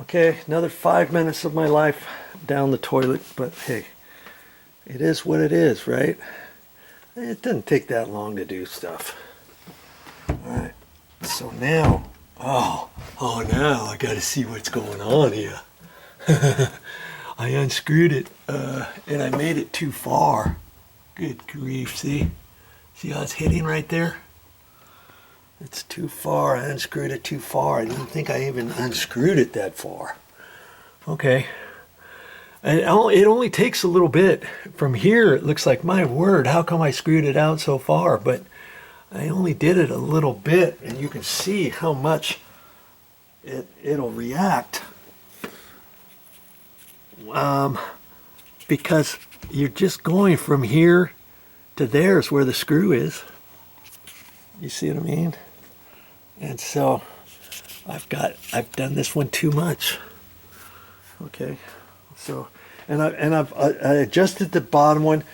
Okay, another 5 minutes of my life down the toilet, but hey, it is what it is, right? It doesn't take that long to do stuff. Alright, so now, now I gotta see what's going on here. I unscrewed it, and I made it too far. Good grief, see? See how it's hitting right there? It's too far. I unscrewed it too far. I didn't think I even unscrewed it that far. Okay. And it only takes a little bit. From here, it looks like, my word, how come I screwed it out so far? But I only did it a little bit, and you can see how much it'll react. Because you're just going from here to there is where the screw is. You see what I mean? And so I've done this one too much. Okay, so I adjusted the bottom one.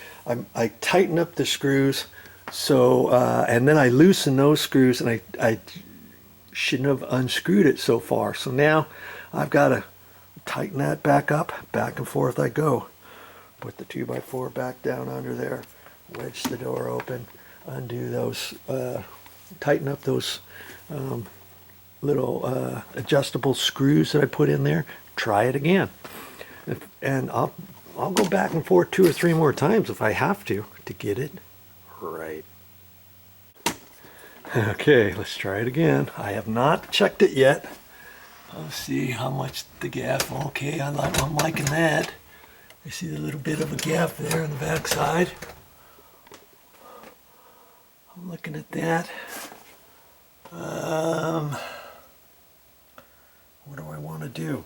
I tightened up the screws. So and then I loosened those screws, and I shouldn't have unscrewed it so far. So now I've got to tighten that back up, back and forth I go. Put the 2x4 back down under there, wedge the door open, undo those, tighten up those little adjustable screws that I put in there, try it again. And I'll go back and forth 2 or 3 more times if I have to get it right. Okay, let's try it again. I have not checked it yet. Let's see how much the gap. Okay, I'm liking that. I see a little bit of a gap there on the back side. I'm looking at that. What do I want to do?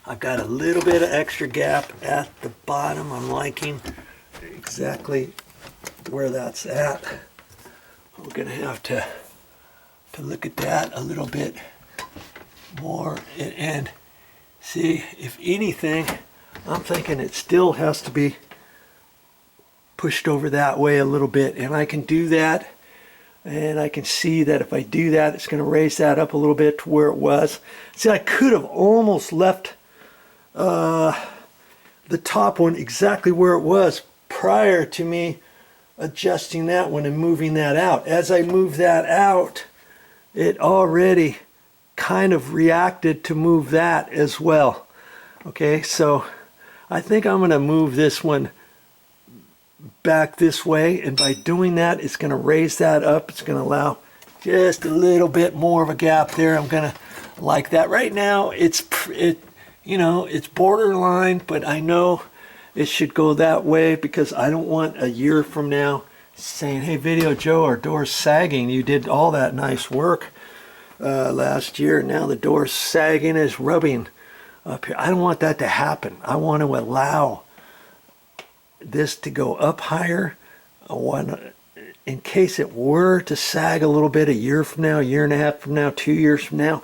I've got a little bit of extra gap at the bottom. I'm liking exactly where that's at. We're going to have to look at that a little bit more and see if anything. I'm thinking it still has to be pushed over that way a little bit, and I can do that, and I can see that if I do that, it's going to raise that up a little bit to where it was. See, I could have almost left the top one exactly where it was prior to me adjusting that one and moving that out. As I move that out, it already kind of reacted to move that as well. Okay, so I think I'm going to move this one back this way, and by doing that, it's going to raise that up. It's going to allow just a little bit more of a gap there. I'm going to like that. Right now, it's borderline, but I know it should go that way because I don't want a year from now saying, hey, VideoJoe, our door's sagging. You did all that nice work last year. Now the door's sagging, is rubbing up here. I don't want that to happen. I want to allow this to go up higher. I want, in case it were to sag a little bit a year from now, a year and a half from now, 2 years from now.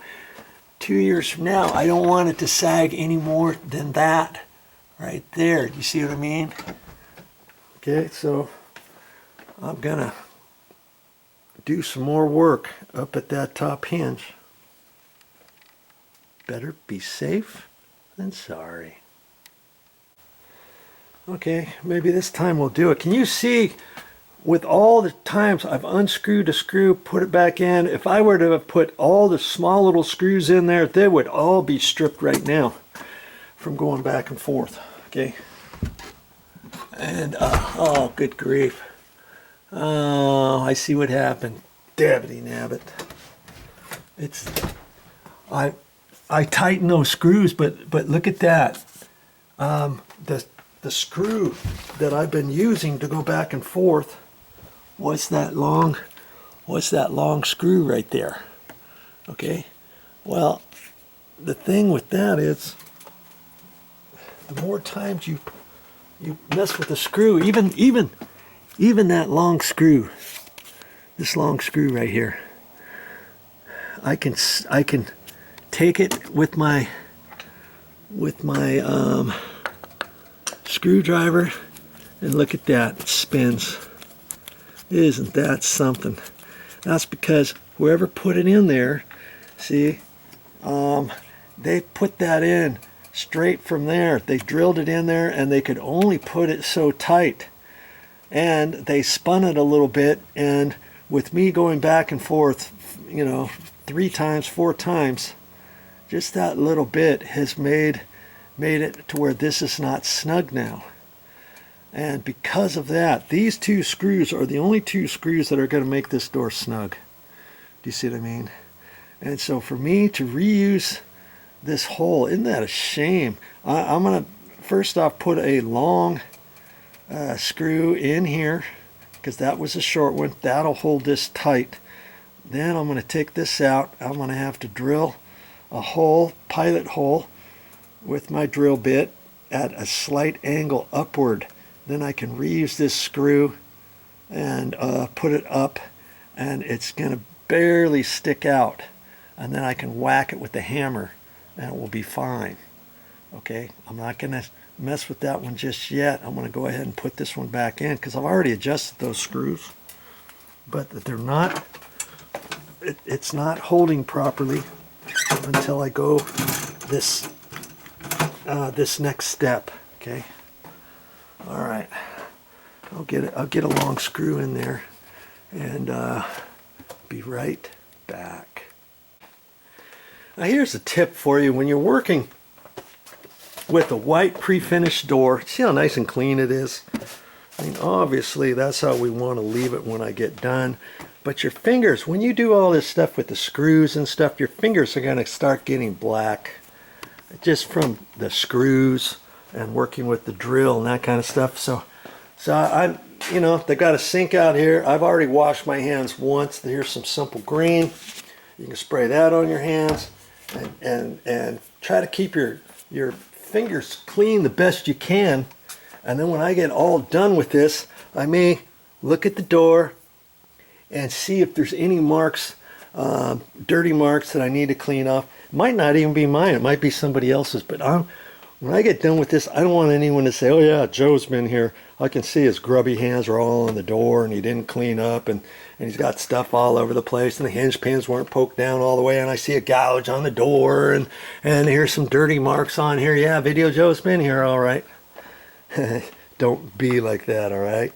2 years from now, I don't want it to sag any more than that right there. You see what I mean? Okay, so I'm gonna do some more work up at that top hinge. Better be safe than sorry. Okay, maybe this time we'll do it. Can you see, with all the times I've unscrewed a screw, put it back in, if I were to have put all the small little screws in there, they would all be stripped right now from going back and forth. Okay, and oh, good grief. Oh, I see what happened. Dabbity nabbit. It's, I tighten those screws, but look at that. The screw that I've been using to go back and forth was that long screw right there. Okay, well, the thing with that is, the more times you mess with the screw, even that long screw, this long screw right here, I can take it with my screwdriver, and look at that, it spins. Isn't that something? That's because whoever put it in there, see, they put that in straight from there. They drilled it in there, and they could only put it so tight. And they spun it a little bit, and with me going back and forth, you know, 3 times, 4 times, just that little bit has made it to where this is not snug now. And because of that, these 2 screws are the only 2 screws that are going to make this door snug. Do you see what I mean? And so for me to reuse this hole, isn't that a shame? I'm going to first off put a long screw in here, because that was a short one. That'll hold this tight. Then I'm going to take this out. I'm going to have to drill a hole, pilot hole, with my drill bit at a slight angle upward. Then I can reuse this screw and put it up, and it's going to barely stick out. And then I can whack it with the hammer, and it will be fine. Okay, I'm not going to mess with that one just yet. I'm going to go ahead and put this one back in, because I've already adjusted those screws, but they're not, it's not holding properly until I go this next step. Okay, all right, I'll get a long screw in there, and be right back. Now here's a tip for you when you're working with a white pre-finished door. See how nice and clean it is? I mean, obviously that's how we want to leave it when I get done. But your fingers, when you do all this stuff with the screws and stuff, your fingers are going to start getting black just from the screws and working with the drill and that kind of stuff. So I, you know, they got a sink out here. I've already washed my hands once. Here's some simple green. You can spray that on your hands, and try to keep your fingers clean the best you can. And then when I get all done with this, I may look at the door and see if there's any marks, dirty marks that I need to clean off. It might not even be mine, it might be somebody else's, but when I get done with this, I don't want anyone to say, oh yeah, Joe's been here. I can see his grubby hands are all on the door, and he didn't clean up, and he's got stuff all over the place, and the hinge pins weren't poked down all the way, and I see a gouge on the door, and here's some dirty marks on here. Yeah, VideoJoe's been here, all right. Don't be like that, all right?